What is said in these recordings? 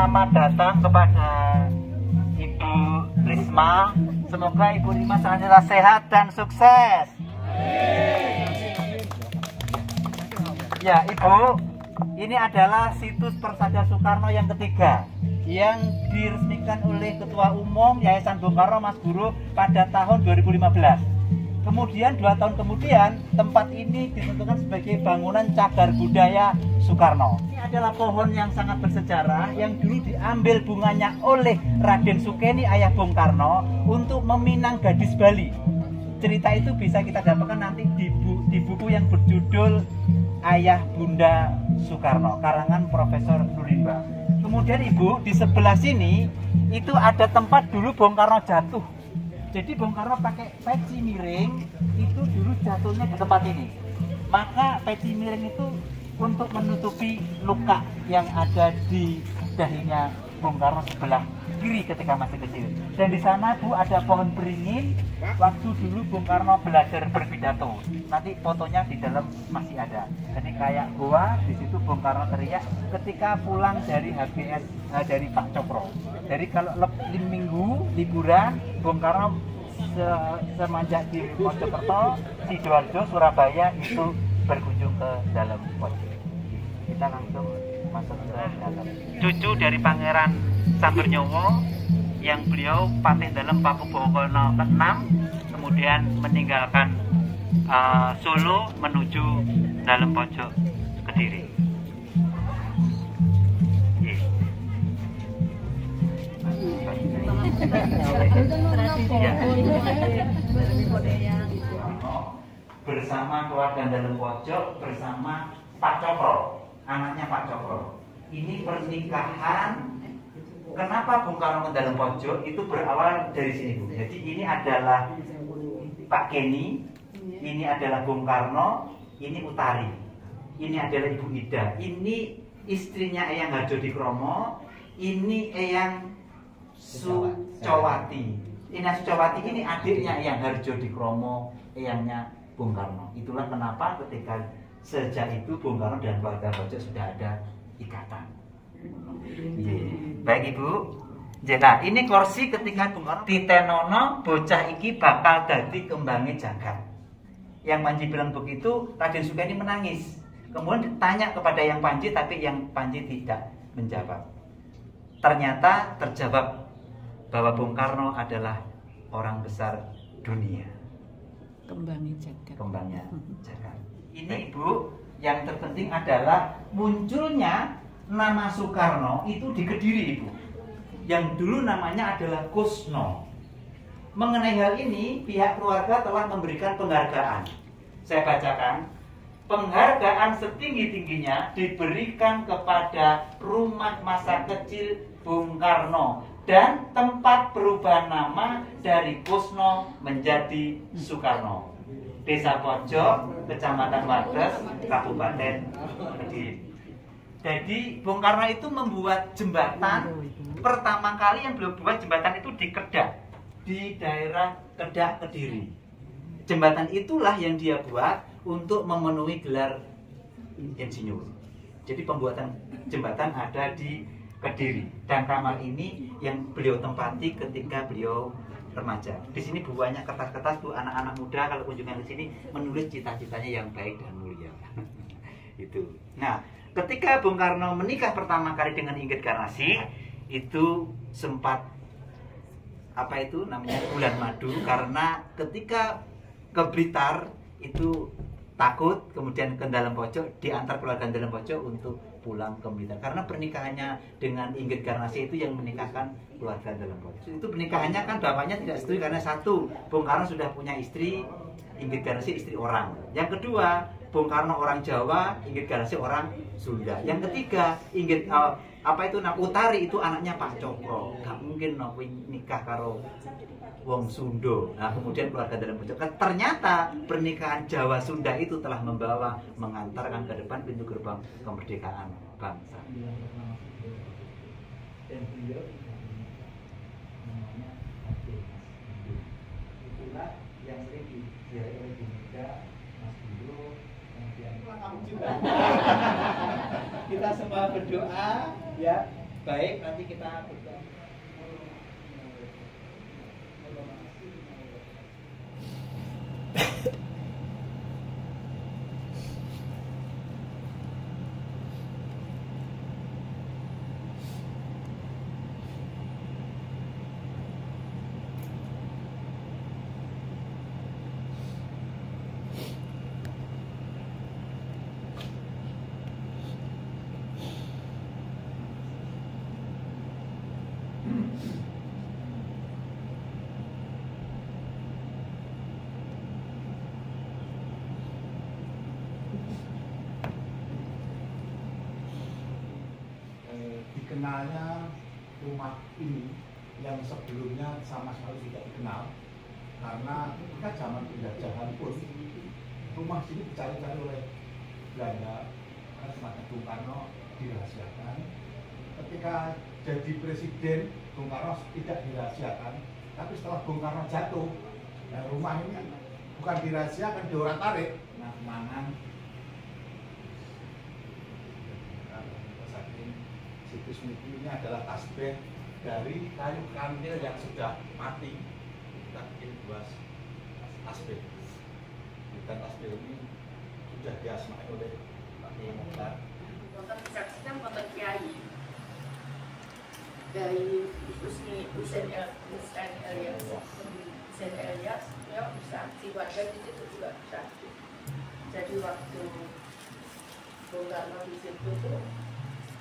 selamat datang kepada Ibu Risma. Semoga Ibu Risma senantiasa sehat dan sukses. Ya Ibu, ini adalah situs Persada Soekarno yang ketiga yang diresmikan oleh Ketua Umum Yayasan Bung Karno Mas Guru pada tahun 2015. Kemudian 2 tahun kemudian tempat ini ditentukan sebagai bangunan cagar budaya Soekarno. Ini adalah pohon yang sangat bersejarah yang dulu diambil bunganya oleh Raden Sukeni ayah Bung Karno untuk meminang gadis Bali. Cerita itu bisa kita dapatkan nanti di buku yang berjudul Ayah Bunda Soekarno karangan Profesor Nurimba. Kemudian Ibu, di sebelah sini itu ada tempat dulu Bung Karno jatuh. Jadi Bung Karno pakai peci miring itu dulu jatuhnya di tempat ini. Maka peci miring itu untuk menutupi luka yang ada di dahinya Bung Karno sebelah kiri ketika masih kecil. Dan di sana Bu ada pohon beringin waktu dulu Bung Karno belajar berpidato. Nanti fotonya di dalam masih ada. Jadi kayak gua di situ Bung Karno teriak ketika pulang dari HBS dari Pak Cokro. Jadi kalau minggu liburan Bung Karno semenjak di Mojokerto, Sidoarjo, Surabaya itu berkunjung ke dalam pojok. Kita langsung masuk ke dalam. Cucu dari Pangeran Sambernyowo yang beliau patih dalam Pakubono ke-6, kemudian meninggalkan Solo menuju dalam pojok Kediri. Bersama keluarga dalam pojok bersama Pak Cokro, anaknya Pak Cokro. Ini pernikahan. Kenapa Bung Karno ke dalam pojok itu berawal dari sini Bu. Jadi ini adalah Pak Keni, ini adalah Bung Karno, ini Utari, ini adalah Ibu Ida, ini istrinya Eyang Harjodikromo, ini Eyang Sucowati. Ina Sucowati ini adiknya Eyang Harjodikromo, eyangnya Bung Karno. Itulah kenapa ketika sejak itu Bung Karno dan keluarga pojok sudah ada ikatan. Baik Ibu. Nah, ini kursi ketika Bung Karno ditenono bocah iki bakal dadi kembange jagat. Yang Panji bilang begitu, Raden Sukeni menangis. Kemudian ditanya kepada Yang Panji, tapi Yang Panji tidak menjawab. Ternyata terjawab bahwa Bung Karno adalah orang besar dunia. Kembangnya jagat. Kembangnya jagat. Ini Ibu, yang terpenting adalah munculnya nama Soekarno itu di Kediri Ibu. Yang dulu namanya adalah Kusno. Mengenai hal ini, pihak keluarga telah memberikan penghargaan. Saya bacakan. Penghargaan setinggi-tingginya diberikan kepada rumah masa kecil Bung Karno dan tempat perubahan nama dari Kusno menjadi Soekarno. Desa Pojok, Kecamatan Wates, Kabupaten Kediri. Jadi Bung Karno itu membuat jembatan. Pertama kali yang beliau buat jembatan itu di Kedah, di daerah Kedah Kediri. Jembatan itulah yang dia buat untuk memenuhi gelar insinyur. Jadi pembuatan jembatan ada di Kediri. Dan kamar ini yang beliau tempati ketika beliau remaja. Di sini banyak kertas-kertas Bu, anak-anak muda kalau kunjungan ke sini menulis cita-citanya yang baik dan mulia. Itu. Nah, ketika Bung Karno menikah pertama kali dengan Inggit Garnasi, itu sempat apa itu namanya bulan madu, karena ketika ke Blitar itu takut, kemudian ke dalam pojok, diantar keluarga dalam pojok untuk pulang ke Blitar karena pernikahannya dengan Inggit Garnasi itu yang menikahkan keluarga dalam pojok. Itu pernikahannya kan bapaknya tidak setuju karena satu, Bung Karno sudah punya istri, Inggit Garnasi istri orang. Yang kedua, Bung Karno orang Jawa, Inggit Garnasi orang Sunda. Yang ketiga, Utari itu anaknya Pak Cokro. Gak mungkin nikah karo wong Sunda. Nah, kemudian keluarga dalam pojok. Ternyata pernikahan Jawa Sunda itu telah mengantarkan ke depan pintu gerbang kemerdekaan bangsa. Dan beliau namanya itulah yang sering diziarahi oleh Bu Mega, Mas Guru, kemudian kita semua berdoa ya Baik, nanti kita buka. Dikenalnya rumah ini yang sebelumnya sama sekali tidak dikenal, karena ketika zaman penjajahan pun rumah sini dicari-cari oleh Belanda, karena semacam Bung Karno dirahasiakan. Ketika jadi presiden, Bung Karno tidak dirahasiakan, tapi setelah Bung Karno jatuh, ya rumah ini bukan dirahasiakan, diorak tarik. Nah, mangan Situs ini adalah tasbih dari kayu kandil yang sudah mati. Kita bikin buat tasbih. Dan tasbih ini sudah diasmai oleh Pak Kiai Mokhtar. Konten disaksikan konten Kiai dari Husain Elias, ya saksi warga di situ juga saksi. Jadi waktu Bung Karno di situ tuh,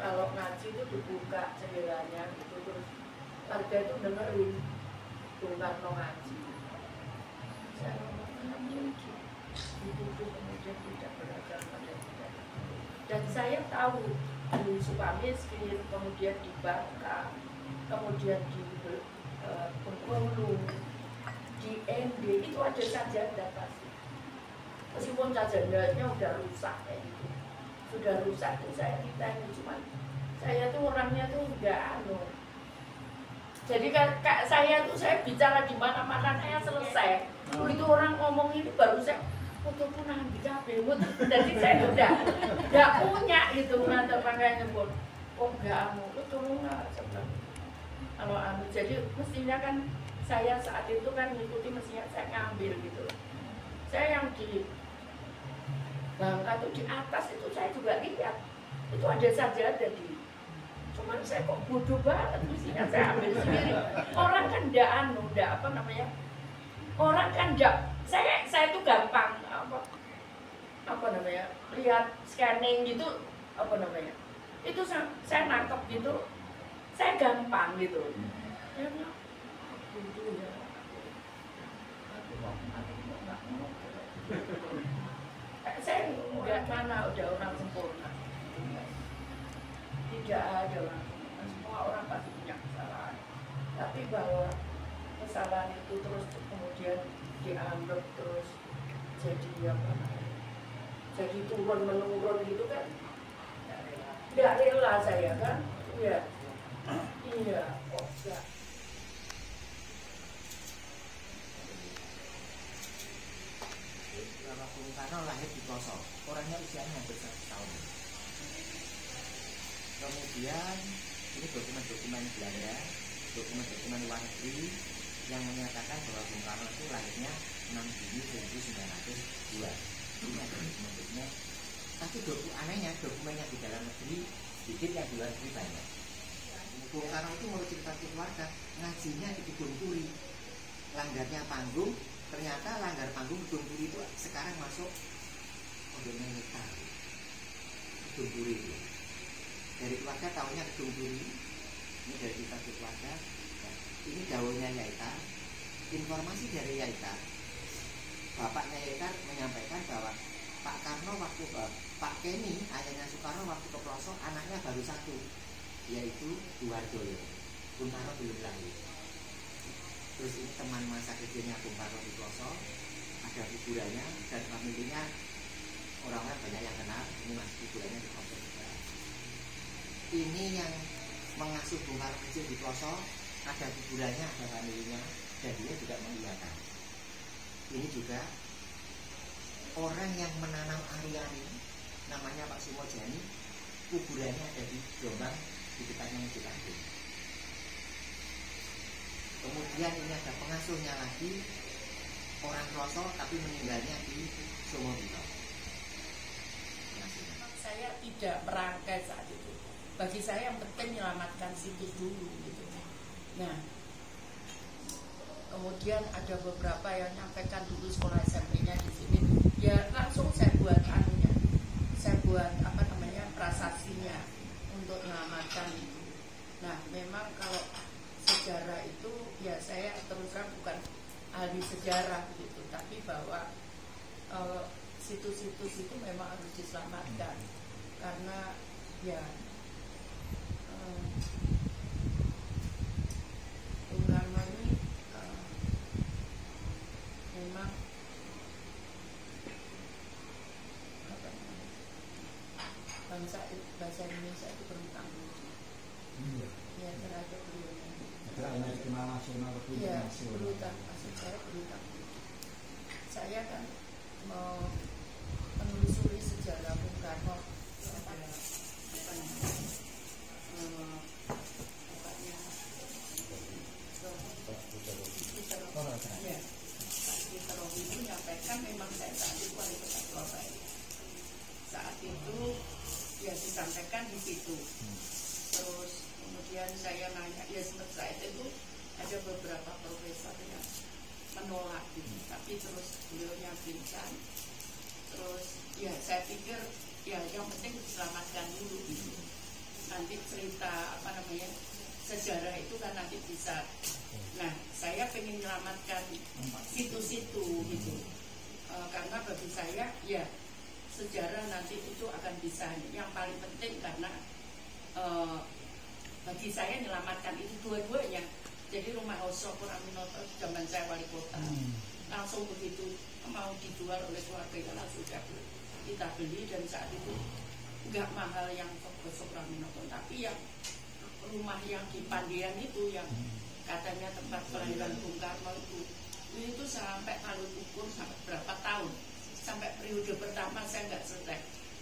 kalau ngaji itu dibuka jendelanya gitu, terus warga itu dengerin Bung Karno ngaji. Saya itu kemudian tidak beragama dan saya tahu di Sukamiskin, kemudian di Bangka, kemudian di Bengkulu, di ND itu ada sajadah pasti. Meskipun sajadahnya udah rusak kayak gitu, sudah rusak tuh saya ditanya, cuman saya tuh orangnya tuh enggak jadi kak saya tuh saya bicara di mana-mana saya selesai. Itu orang ngomong ini baru saya foto pun nanti capek, jadi saya udah nggak punya gitu ngantar pakaiannya pun. Oh enggak lu tolong nggak kalau jadi mestinya kan saya saat itu kan ngikuti, mestinya saya ngambil gitu. Saya yang di Bangka tuh di atas itu saya juga lihat itu ada sajadah di, cuman saya kok bodoh banget, mestinya saya ambil sendiri. Orang kan enggak apa namanya, orang kan enggak, saya tuh gampang apa namanya, lihat scanning gitu, apa namanya, itu saya nangkep gitu, saya gampang gitu. Ya nggak bodoh ya, saya nggak, mana udah orang sempurna, tidak ada orang sempurna, semua orang pasti punya kesalahan, tapi bahwa kesalahan itu terus kemudian dianggap terus jadi apa namanya, jadi turun menurun gitu kan, nggak rela saya kan, iya kok enggak. Bung Karno lahir di Poso, orangnya usianya hampir 100 tahun. Kemudian ini dokumen-dokumen Belanda, dokumen-dokumen luar negeri yang menyatakan bahwa Bung Karno itu lahirnya 6 Juni 1902. Ini ada dokumen-dokumen. Tapi anehnya dokumennya di dalam negeri sedikit, yang di luar negeri banyak. Bung Karno itu menurut cerita keluarga ngajinya di Kebun Turi, langgarnya panggung. Ternyata langgar panggung Kebun Turi itu sekarang masuk Pondoknya Neta, Kebun Turi itu. Dari keluarga tahunya Kebun Turi, ini dari kita keluarga. Nah, ini daunnya Yaita. Informasi dari Yaita, bapaknya Yaita menyampaikan bahwa Pak Karno waktu Pak Kenny, ayahnya Soekarno waktu ke pelosok, anaknya baru satu, yaitu Duhardoyo. Bung Karno belum lahir. Terus ini teman masa kecilnya Bung Karno di pelosok, ada kuburannya, dan familinya orang-orang banyak yang kenal. Ini masih kuburannya di pelosok juga. Ini yang mengasuh Bung Karno kecil di pelosok, ada kuburannya, ada familinya, dan dia juga mengiyakan. Ini juga orang yang menanam ari-ari, namanya Pak Sumojani, kuburannya ada di Jombang, aktivitasnya meditatif. Kemudian ini ada pengasuhnya lagi, orang Kloso tapi meninggalnya di Sumobito. Saya tidak merangkai saat itu. Bagi saya yang penting menyelamatkan situs dulu gitu. Nah, kemudian ada beberapa yang nyampaikan dulu sekolah SMP-nya di sini. Ya langsung saya buat anunya, saya buat apa namanya prasastinya untuk menyelamatkan itu. Nah, memang kalau sejarah itu ya saya terus terang bukan ahli sejarah gitu, tapi bahwa situs-situs itu memang harus diselamatkan karena ya Bung Karno ini memang bahasa Indonesia itu berhutang budi ya terhadap beliau. Ada istimewa nasional atau Iya, internasional. berhutang, maksud saya berhutang budi. Saya kan mau menelusuri sejarah Bung Karno ada apa namanya ya, Pak Peter Robi itu menyampaikan memang saya saat itu wali kota Surabaya. Saat itu ya disampaikan di situ. Terus kemudian saya nanya, ya seperti itu ada beberapa profesor yang menolak gitu, tapi terus beliaunya bincang. Terus ya saya pikir ya yang penting diselamatkan dulu gitu. Nanti cerita apa namanya sejarah itu kan nanti bisa. Nah, saya pengen menyelamatkan situ-situ gitu. Karena bagi saya ya sejarah nanti itu akan bisa. Yang paling penting karena bagi saya menyelamatkan itu dua-duanya. Jadi rumah Hoso Purwaminoto zaman saya wali kota langsung begitu mau dijual oleh keluarga langsung kita beli, dan saat itu nggak mahal yang Hoso Purwaminoto, tapi yang rumah yang di Pandian itu yang katanya tempat kelahiran Bung Karno itu sampai kalau ukur sampai berapa tahun, sampai periode pertama saya nggak selesai,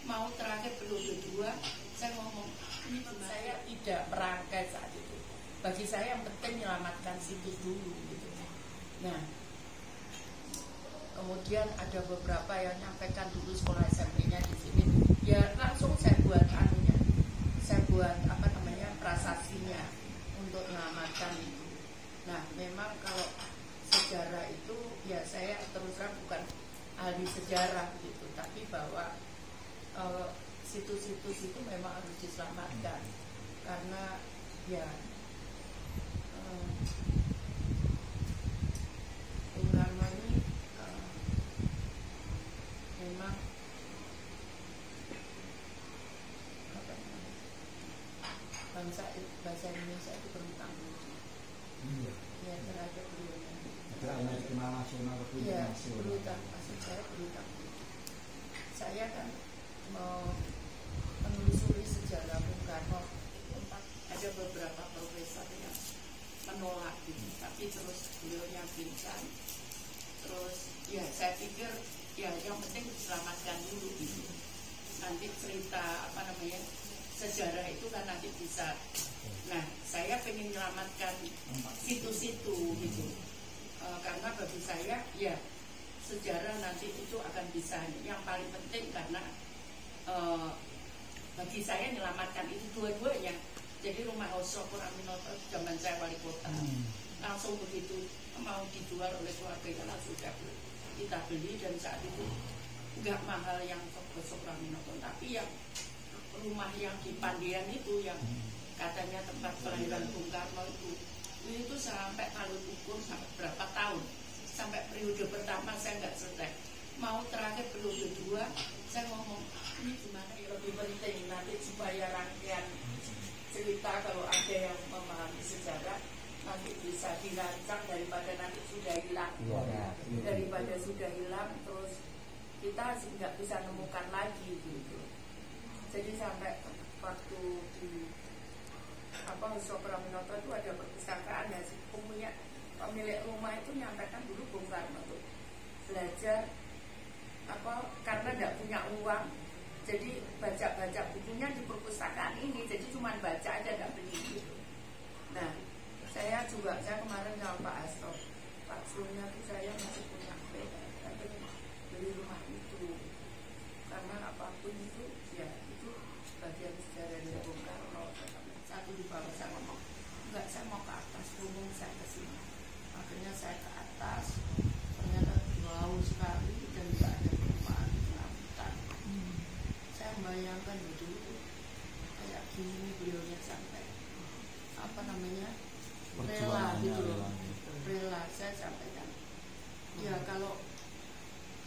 mau terakhir periode 2 saya ngomong ini saya tidak merangkai saat itu. Bagi saya yang penting menyelamatkan situs dulu gitu. Nah, kemudian ada beberapa yang nyampaikan dulu sekolah SMP-nya di sini. Ya langsung saya buat anunya, saya buat apa namanya prasastinya untuk menyelamatkan itu. Nah, memang kalau sejarah itu ya saya terus terang bukan ahli sejarah gitu, tapi bahwa situs-situs itu memang harus diselamatkan karena ya Bung Karno ini memang apa namanya bahasa Indonesia itu berhutang budi ya terhadap beliau. Ada istimewa nasional atau Iya, internasional. berhutang, maksud saya berhutang budi. Saya kan mau menelusuri sejarah Bung Karno, ada beberapa profesor yang menolak gitu, tapi terus beliaunya bincang. Terus ya saya pikir ya yang penting diselamatkan dulu gitu. Nanti cerita apa namanya sejarah itu kan nanti bisa. Nah, saya pengen menyelamatkan situ-situ gitu. Karena bagi saya ya sejarah nanti itu akan bisa. Yang paling penting karena bagi saya menyelamatkan itu dua-duanya. Jadi rumah Hoso Purwaminoto zaman saya wali kota langsung begitu mau dijual oleh keluarga langsung kita beli, dan saat itu nggak mahal yang Hoso Purwaminoto, tapi yang rumah yang di Pandian itu yang katanya tempat kelahiran Bung Karno itu sampai kalau ukur sampai berapa tahun, sampai periode pertama saya nggak selesai, mau terakhir periode 2 saya ngomong ini gimana ya, lebih penting nanti supaya rangkaian cerita kalau ada yang memahami sejarah nanti bisa dirancang daripada nanti sudah hilang, daripada sudah hilang terus kita nggak bisa nemukan lagi gitu. Jadi sampai waktu di Hoso Purwaminoto itu ada perpustakaan ya, punya pemilik rumah itu nyampaikan dulu Bung Karno tuh belajar karena nggak punya uang, Jadi baca bukunya di perpustakaan ini, jadi cuma baca aja nggak beli gitu. Nah, saya kemarin sama Pak Hasto, Pak Surya itu saya masih punya tapi beli rumah itu karena apapun itu ya itu bagian sejarah dari Bung Karno. Satu di bawah saya ngomong, enggak, saya mau ke atas, umum saya ke sini. Akhirnya saya ke atas, ternyata jauh sekali dan tidak ada perumahan, hutan. Saya membayangkan dulu kayak gini beliaunya sampai apa namanya rela gitu loh, rela. Saya sampaikan ya kalau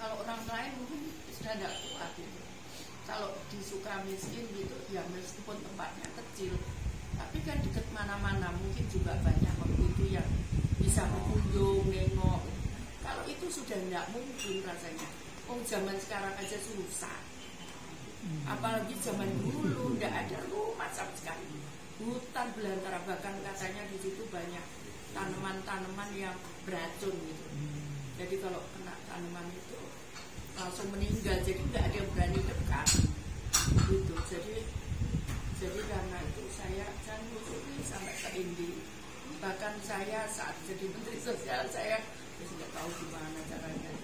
orang lain mungkin sudah tidak kuat gitu. Kalau di Sukamiskin gitu ya meskipun tempatnya kecil tapi kan dekat mana-mana, mungkin juga banyak waktu itu yang bisa berkunjung, nengok. Kalau itu sudah tidak mungkin rasanya. Zaman sekarang aja susah. Apalagi zaman dulu tidak ada rumah sama sekali. Hutan belantara, bahkan katanya di situ banyak tanaman-tanaman yang beracun gitu. Jadi kalau kena tanaman itu langsung meninggal. Jadi nggak ada yang berani dekat gitu. Jadi karena itu saya menyusuri sampai ke Indi. Bahkan saya saat jadi Menteri Sosial saya tidak tahu gimana caranya.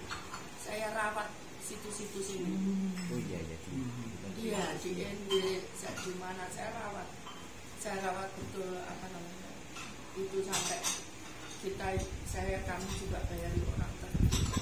Saya rawat situs-situs ini. Oh iya ya. Iya di Indi, di mana saya rawat betul apa namanya itu sampai kami juga bayari orang tertentu.